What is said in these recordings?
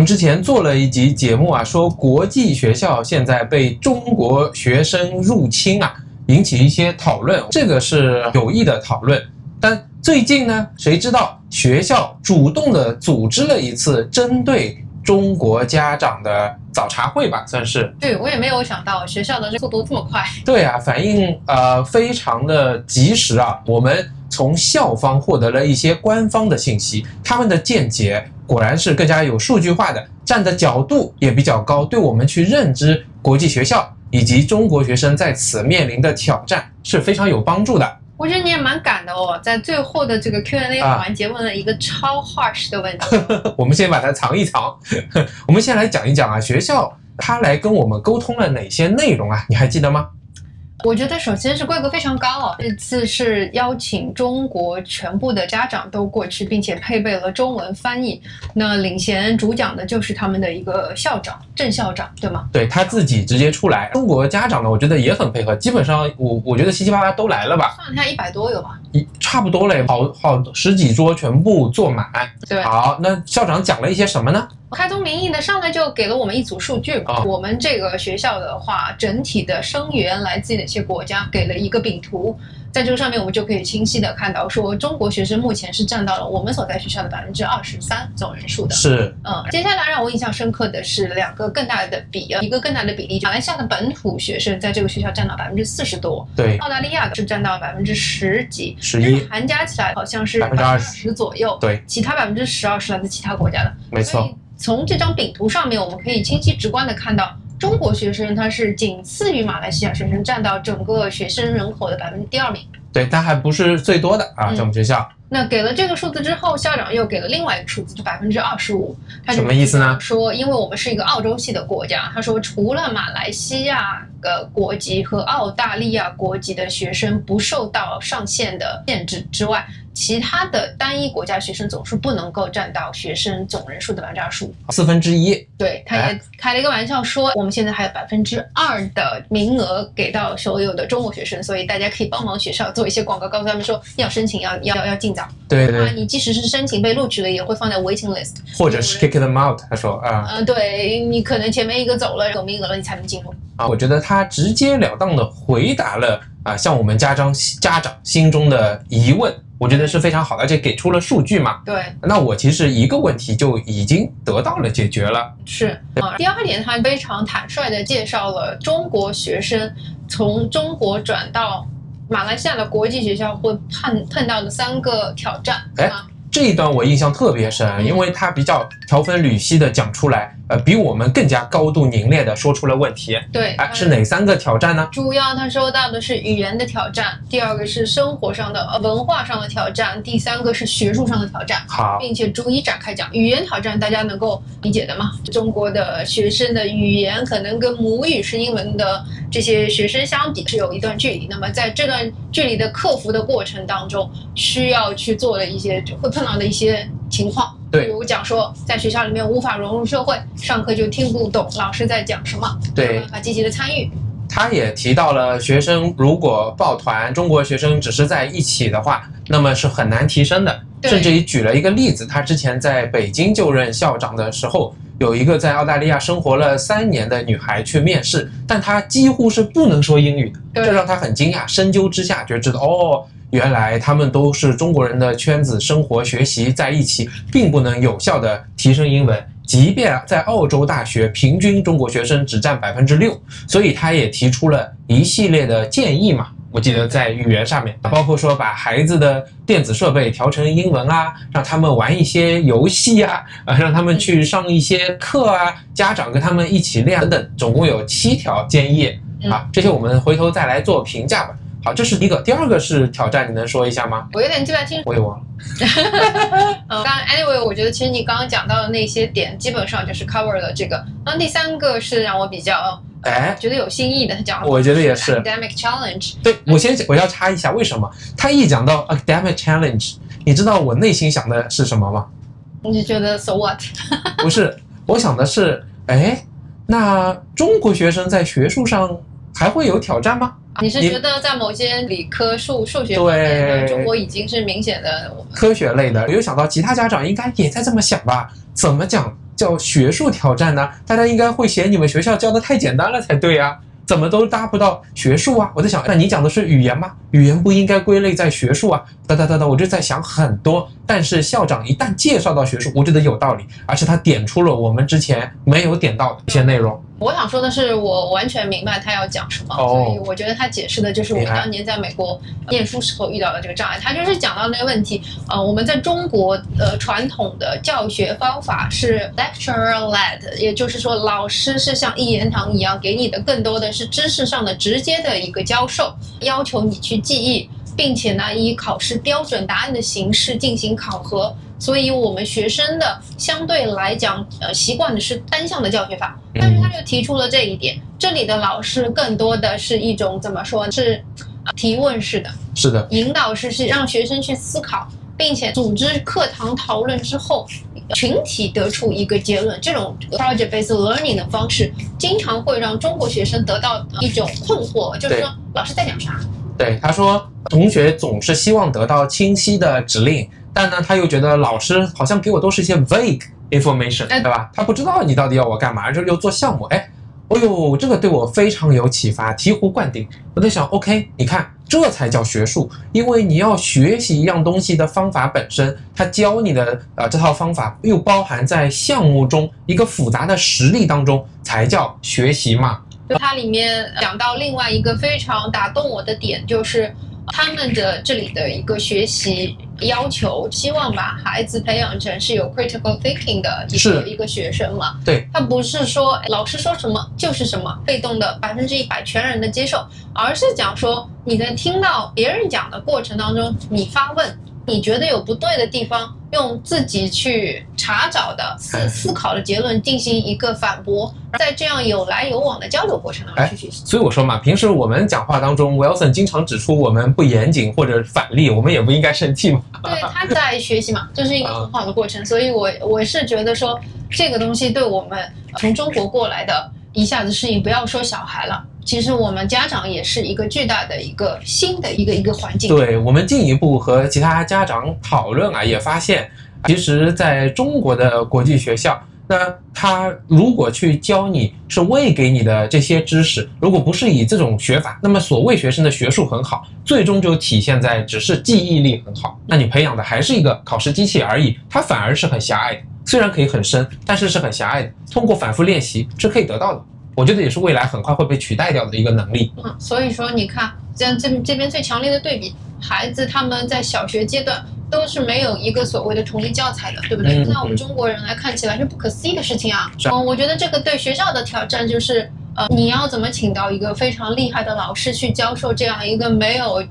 们之前做了一集节目啊，说国际学校现在被中国学生入侵啊，引起一些讨论，这个是有益的讨论。但最近呢，谁知道学校主动的组织了一次针对中国家长的早茶会吧，算是。对，我也没有想到学校的速度这么快。对啊，反应非常的及时啊。我们从校方获得了一些官方的信息，他们的见解果然是更加有数据化的，站的角度也比较高，对我们去认知国际学校以及中国学生在此面临的挑战是非常有帮助的。我觉得你也蛮敢的哦，在最后的这个 Q&A 环节问了一个超 harsh 的问题。我们先把它藏一藏。我们先来讲一讲啊，学校他来跟我们沟通了哪些内容啊？你还记得吗？我觉得首先是规格非常高哦，这次是邀请中国全部的家长都过去，并且配备了中文翻译。那领衔主讲的就是他们的一个校长，郑校长，对吗？对，他自己直接出来。中国家长呢，我觉得也很配合，基本上我觉得七七八八都来了吧？算了一下100多有吧？差不多嘞，好十几桌全部坐满。对，好，那校长讲了一些什么呢？开宗明义的上来就给了我们一组数据吧。我们这个学校的话，整体的生源来自哪些国家，给了一个饼图。在这个上面我们就可以清晰的看到说，中国学生目前是占到了我们所在学校的23%总人数的。是，接下来让我印象深刻的是两个更大的一个更大的比例，马来西亚的本土学生在这个学校占到40%多，对，澳大利亚是占到10几，11%，日韩加起来好像是20%左右，对，其他12%是来自其他国家的，没错。从这张饼图上面，我们可以清晰直观的看到，中国学生他是仅次于马来西亚学生，占到整个学生人口的第2名。对，但还不是最多的啊，在我们学校。那给了这个数字之后，校长又给了另外一个数字，就25%。他什么意思呢？说，因为我们是一个澳洲系的国家，他说除了马来西亚的国籍和澳大利亚国籍的学生不受到上限的限制之外，其他的单一国家学生总数不能够占到学生总人数的25%1/4。对，他也开了一个玩笑说，我们现在还有2%的名额给到所有的中国学生，所以大家可以帮忙学校做一些广告，告诉他们说要申请，要尽早。对对，你即使是申请被录取了，也会放在 waiting list， 或者是 kick them out。他说对，你可能前面一个走了，有名额了，你才能进入。我觉得他直截了当的回答了像我们家长心中的疑问。我觉得是非常好的，而且给出了数据嘛。对，那我其实一个问题就已经得到了解决了。是第二点，他非常坦率地介绍了中国学生从中国转到马来西亚的国际学校会碰到的3个挑战。这一段我印象特别深，因为他比较条分缕析的讲出来，比我们更加高度凝练的说出了问题。对，是哪3个挑战呢？主要他说到的是语言的挑战，第2个是生活上的文化上的挑战，第3个是学术上的挑战。好，并且逐一展开讲。语言挑战大家能够理解的吗？中国的学生的语言可能跟母语是英文的这些学生相比是有一段距离，那么在这段距离的克服的过程当中，需要去做的一些会碰到的一些情况。对，比如讲说在学校里面无法融入社会，上课就听不懂老师在讲什么，对，没有办法积极的参与。他也提到了学生如果抱团，中国学生只是在一起的话，那么是很难提升的。甚至于举了一个例子，他之前在北京就任校长的时候，有一个在澳大利亚生活了3年的女孩去面试，但她几乎是不能说英语的，这让她很惊讶。深究之下就知道，原来他们都是中国人的圈子，生活学习在一起，并不能有效的提升英文。即便在澳洲大学，平均中国学生只占6%，所以他也提出了一系列的建议嘛。我记得在语言上面，包括说把孩子的电子设备调成英文啊，让他们玩一些游戏啊，让他们去上一些课啊，家长跟他们一起练等等，总共有7条建议啊。这些我们回头再来做评价吧。好，这是一个。第2个是挑战，你能说一下吗？我有点记不太清楚，我也忘了。anyway， 我觉得其实你刚刚讲到的那些点，基本上就是 cover 了这个。那第3个是让我比较觉得有新意的，他讲我觉得也是 academic challenge。对，我要插一下，为什么他一讲到 academic challenge， 你知道我内心想的是什么吗？你就觉得 so what？ 不是，我想的是，那中国学生在学术上还会有挑战吗？你是觉得在某些理科数学方面，中国已经是明显的科学类的，我又想到其他家长应该也在这么想吧？怎么讲叫学术挑战呢？大家应该会嫌你们学校教的太简单了才对啊，怎么都达不到学术啊？我在想，那你讲的是语言吗？语言不应该归类在学术啊？我就在想很多。但是校长一旦介绍到学术，我觉得有道理，而且他点出了我们之前没有点到的一些内容。我想说的是，我完全明白他要讲什么，所以我觉得他解释的就是我当年在美国念书时候遇到的这个障碍。他就是讲到那个问题，我们在中国传统的教学方法是 lecturer led， 也就是说老师是像一言堂一样，给你的更多的是知识上的直接的一个教授，要求你去记忆，并且呢以考试标准答案的形式进行考核。所以我们学生的相对来讲，习惯的是单向的教学法，但是他就提出了这一点，这里的老师更多的是一种怎么说，是提问式的，是的，引导式，是让学生去思考，并且组织课堂讨论之后，群体得出一个结论。这种 project-based learning 的方式，经常会让中国学生得到一种困惑，就是说老师在讲啥？对，他说同学总是希望得到清晰的指令。但呢，他又觉得老师好像给我都是一些 vague information， 对吧？他不知道你到底要我干嘛，这又做项目，这个对我非常有启发，醍醐灌顶。我在想 ，OK， 你看，这才叫学术，因为你要学习一样东西的方法本身，他教你的这套方法又包含在项目中一个复杂的实例当中，才叫学习嘛。就它里面讲到另外一个非常打动我的点，就是他们的这里的一个学习要求，希望把孩子培养成是有 critical thinking 的一个学生嘛。对，他不是说老师说什么就是什么，被动的100%全然的接受，而是讲说你在听到别人讲的过程当中，你发问，你觉得有不对的地方，用自己去查找的思考的结论进行一个反驳，在这样有来有往的交流过程当中去学习。所以我说嘛，平时我们讲话当中 Wilson 经常指出我们不严谨或者反例，我们也不应该生气嘛。对，他在学习嘛，这是一个很好的过程。所以我是觉得说这个东西对我们从中国过来的一下子适应，不要说小孩了，其实我们家长也是一个巨大的一个新的一个环境。对，我们进一步和其他家长讨论也发现其实在中国的国际学校，那他如果去教你是喂给你的这些知识，如果不是以这种学法，那么所谓学生的学术很好，最终就体现在只是记忆力很好，那你培养的还是一个考试机器而已，它反而是很狭隘的，虽然可以很深，但是是很狭隘的，通过反复练习是可以得到的。我觉得也是未来很快会被取代掉的一个能力。所以说你看这边最强烈的对比，孩子他们在小学阶段都是没有一个所谓的统一教材的，对不对？那我们中国人来看起来是不可思议的事情啊。我觉得这个对学校的挑战就是你要怎么请到一个非常厉害的老师去教授这样一个没有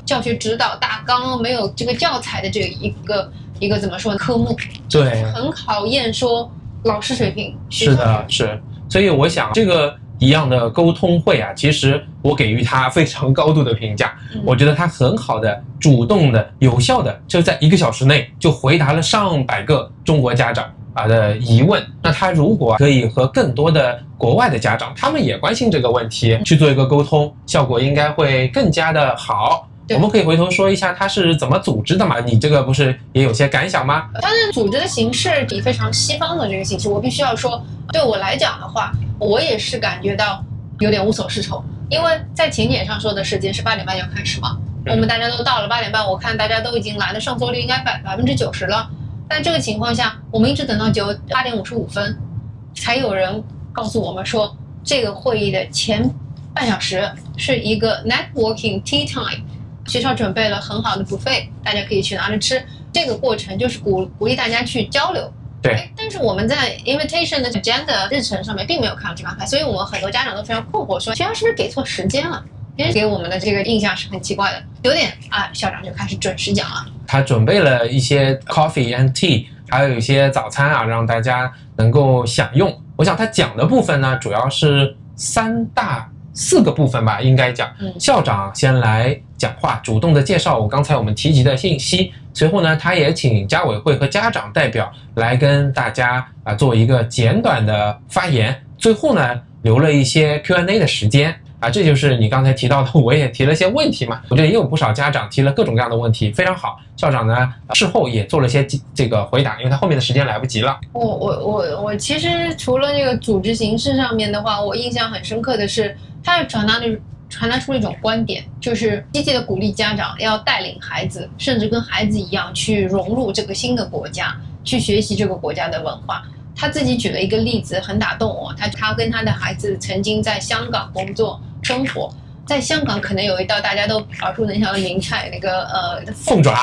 教学指导大纲，没有这个教材的这一个怎么说科目？对，很考验说老师水平。是的，是。所以我想这个一样的沟通会啊，其实我给予他非常高度的评价。我觉得他很好的、主动的、有效的，就在1个小时内就回答了上百个中国家长的疑问。那他如果可以和更多的国外的家长，他们也关心这个问题去做一个沟通，效果应该会更加的好。我们可以回头说一下他是怎么组织的嘛？你这个不是也有些感想吗？他的组织的形式比非常西方的这个形式，我必须要说，对我来讲的话，我也是感觉到有点无所适从。因为在请柬上说的时间是8点半要开始嘛，我们大家都到了8点半，我看大家都已经来的上座率应该90%了。但这个情况下，我们一直等到8点55分，才有人告诉我们说，这个会议的前半小时是一个 networking tea time。学校准备了很好的 buffet， 大家可以去拿着吃。这个过程就是鼓励大家去交流。对。但是我们在 invitation 的 agenda 日程上面并没有看到这个安排，所以我们很多家长都非常困惑，说学校是不是给错时间了？因为给我们的这个印象是很奇怪的，有点校长就开始准时讲了。他准备了一些 coffee and tea， 还有一些早餐让大家能够享用。我想他讲的部分呢，主要是4个部分吧，应该讲。校长先来讲话，主动的介绍我们提及的信息，随后呢，他也请家委会和家长代表来跟大家做一个简短的发言，最后呢，留了一些 Q&A 的时间。啊，这就是你刚才提到的，我也提了些问题嘛。我觉得也有不少家长提了各种各样的问题，非常好。校长呢事后也做了些这个回答，因为他后面的时间来不及了。我其实除了这个组织形式上面的话，我印象很深刻的是，他传达出了一种观点，就是积极的鼓励家长要带领孩子，甚至跟孩子一样去融入这个新的国家，去学习这个国家的文化。他自己举了一个例子，很打动我。他跟他的孩子曾经在香港工作生活，在香港可能有一道大家都耳熟能详的名菜，那个凤爪，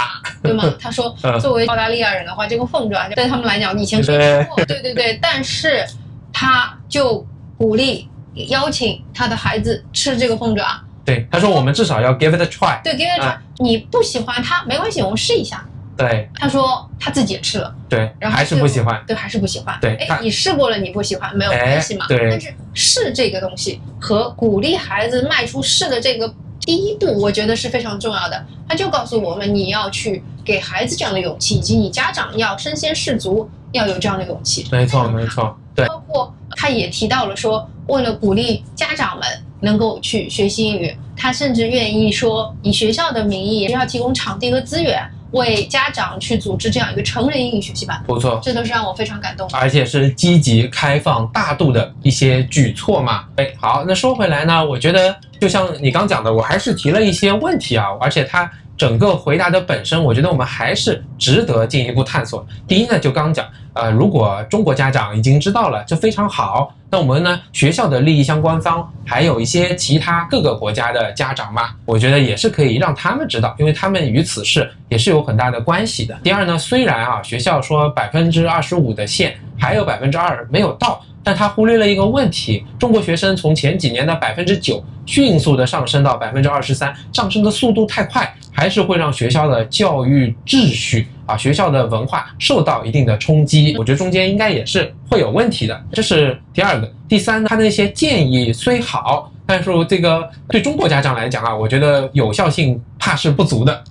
对吗？他说，作为澳大利亚人的话，这个凤爪对他们来讲以前没吃过，对，但是他就鼓励邀请他的孩子吃这个凤爪。对，他说我们至少要 give it a try。对 ，give it a try。你不喜欢它没关系，我们试一下。对，他说他自己也吃了，对，然后还是不喜欢，对，还是不喜欢。对，你试过了，你不喜欢没有关系嘛？对。但是试这个东西和鼓励孩子迈出试的这个第一步，我觉得是非常重要的。他就告诉我们，你要去给孩子这样的勇气，以及你家长要身先士卒，要有这样的勇气。没错，没错，对。包括他也提到了说，为了鼓励家长们能够去学习英语，他甚至愿意说以学校的名义，要提供场地和资源，为家长去组织这样一个成人英语学习班。不错，这都是让我非常感动的，而且是积极开放大度的一些举措嘛。好，那说回来呢，我觉得就像你刚讲的，我还是提了一些问题啊，而且他整个回答的本身，我觉得我们还是值得进一步探索。第一呢，就刚讲，如果中国家长已经知道了，这非常好。那我们呢，学校的利益相关方，还有一些其他各个国家的家长嘛，我觉得也是可以让他们知道，因为他们与此事也是有很大的关系的。第二呢，虽然啊，学校说25%的线，还有2%没有到。但他忽略了一个问题，中国学生从前几年的9%迅速的上升到23%，上升的速度太快，还是会让学校的教育秩序啊，学校的文化受到一定的冲击。我觉得中间应该也是会有问题的，这是第二个。第三呢，他那些建议虽好，但是这个对中国家长来讲啊，我觉得有效性怕是不足的。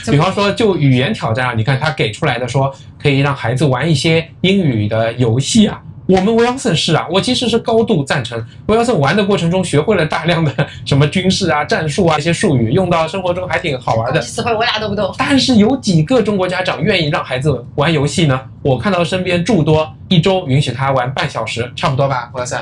比方说就语言挑战啊，你看他给出来的说可以让孩子玩一些英语的游戏啊，我们威尔森是啊，我其实是高度赞成。威尔森玩的过程中学会了大量的什么军事啊、战术啊这些术语，用到生活中还挺好玩的。词汇我俩都不懂。但是有几个中国家长愿意让孩子玩游戏呢？我看到身边诸多一周允许他玩半小时，差不多吧，威尔森，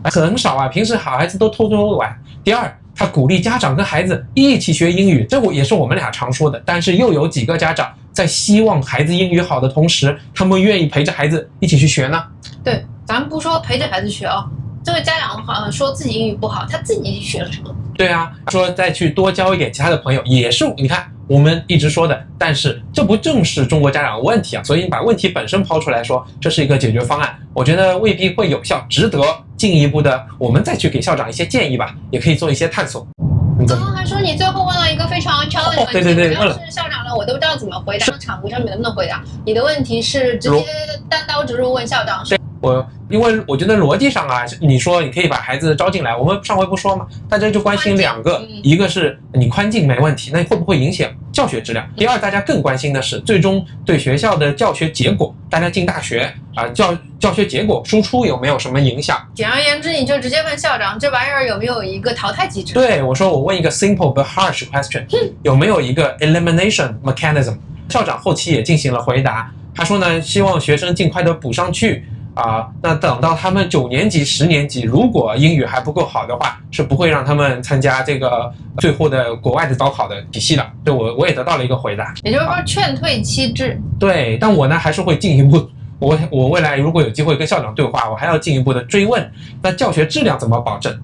很少啊。平时好孩子都偷偷玩。第二，他鼓励家长跟孩子一起学英语，这也是我们俩常说的。但是又有几个家长在希望孩子英语好的同时，他们愿意陪着孩子一起去学呢？对，咱们不说陪着孩子学哦，这个家长好像说自己英语不好，他自己学了什么？对啊，说再去多交一点其他的朋友，也是你看我们一直说的，但是这不正是中国家长的问题啊？所以你把问题本身抛出来说，这是一个解决方案，我觉得未必会有效，值得进一步的我们再去给校长一些建议吧，也可以做一些探索。刚刚还说你最后问了一个非常 challenge 的问题，对，要是校长了，我都不知道怎么回答，场合上面能不能回答？你的问题是直接单刀直入问校长？因为我觉得逻辑上啊，你说你可以把孩子招进来，我们上回不说吗？大家就关心两个，一个是你宽进没问题，那会不会影响教学质量？第二，大家更关心的是最终对学校的教学结果，大家进大学啊，教学结果输出有没有什么影响？简而言之，你就直接问校长，这玩意儿有没有一个淘汰机制？对，我说我问一个 simple but harsh question，有没有一个 elimination mechanism？ 校长后期也进行了回答，他说呢，希望学生尽快的补上去。那等到他们9年级、10年级，如果英语还不够好的话，是不会让他们参加这个最后的国外的高考的体系的。对，我也得到了一个回答，也就是说劝退机制。对，但我呢还是会进一步，我未来如果有机会跟校长对话，我还要进一步的追问，那教学质量怎么保证？